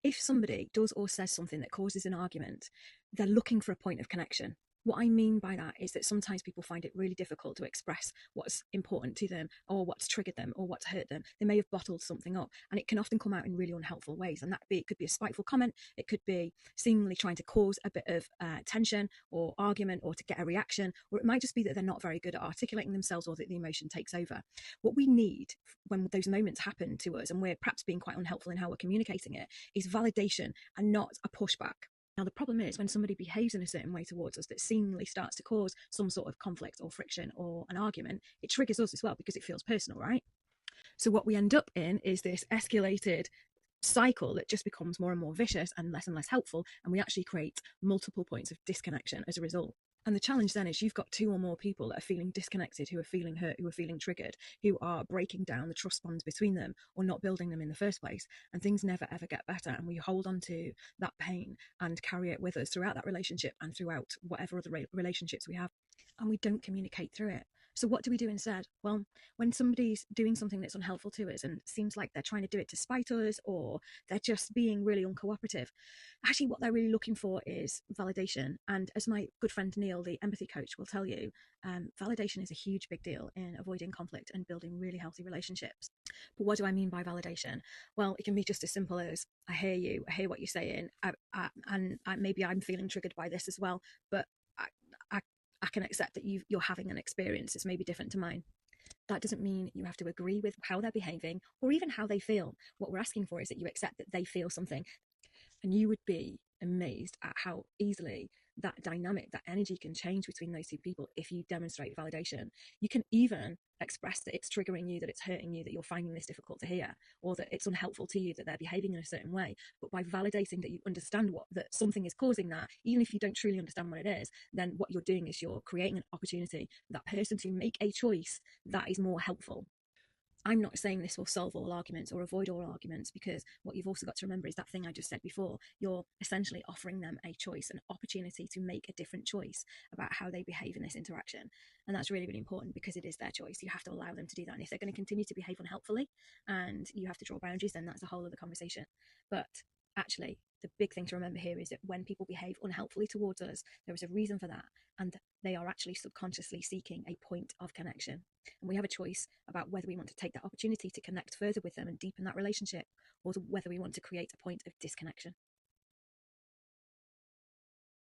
If somebody does or says something that causes an argument, they're looking for a point of connection. What I mean by that is that sometimes people find it really difficult to express what's important to them or what's triggered them or what's hurt them. They may have bottled something up, and it can often come out in really unhelpful ways. And it could be a spiteful comment, it could be seemingly trying to cause a bit of tension or argument or to get a reaction, or it might just be that they're not very good at articulating themselves or that the emotion takes over. What we need when those moments happen to us and we're perhaps being quite unhelpful in how we're communicating it is validation and not a pushback. Now, the problem is when somebody behaves in a certain way towards us that seemingly starts to cause some sort of conflict or friction or an argument, it triggers us as well because it feels personal, right? So, what we end up in is this escalated cycle that just becomes more and more vicious and less helpful. And we actually create multiple points of disconnection as a result. And the challenge then is you've got two or more people that are feeling disconnected, who are feeling hurt, who are feeling triggered, who are breaking down the trust bonds between them or not building them in the first place. And things never ever get better. And we hold on to that pain and carry it with us throughout that relationship and throughout whatever other relationships we have. And we don't communicate through it. So what do we do instead? Well, when somebody's doing something that's unhelpful to us and seems like they're trying to do it to spite us or they're just being really uncooperative, actually what they're really looking for is validation. And as my good friend Neil, the empathy coach, will tell you, validation is a huge big deal in avoiding conflict and building really healthy relationships. But what do I mean by validation? Well, it can be just as simple as I hear you, I hear what you're saying, and maybe I'm feeling triggered by this as well, but I, I I can accept that you're having an experience that's maybe different to mine. That doesn't mean you have to agree with how they're behaving or even how they feel. What we're asking for is that you accept that they feel something. And you would be amazed at how easily that dynamic, that energy can change between those two people if you demonstrate validation. You can even express that it's triggering you, that it's hurting you, that you're finding this difficult to hear, or that it's unhelpful to you that they're behaving in a certain way. But by validating that you understand that something is causing that, even if you don't truly understand what it is, then what you're doing is you're creating an opportunity for that person to make a choice that is more helpful. I'm not saying this will solve all arguments or avoid all arguments, because what you've also got to remember is that thing I just said before. You're essentially offering them a choice, an opportunity to make a different choice about how they behave in this interaction. And that's really, really important because it is their choice. You have to allow them to do that. And if they're going to continue to behave unhelpfully and you have to draw boundaries, then that's a whole other conversation. But actually, the big thing to remember here is that when people behave unhelpfully towards us, there is a reason for that. And they are actually subconsciously seeking a point of connection. And we have a choice about whether we want to take that opportunity to connect further with them and deepen that relationship, or whether we want to create a point of disconnection.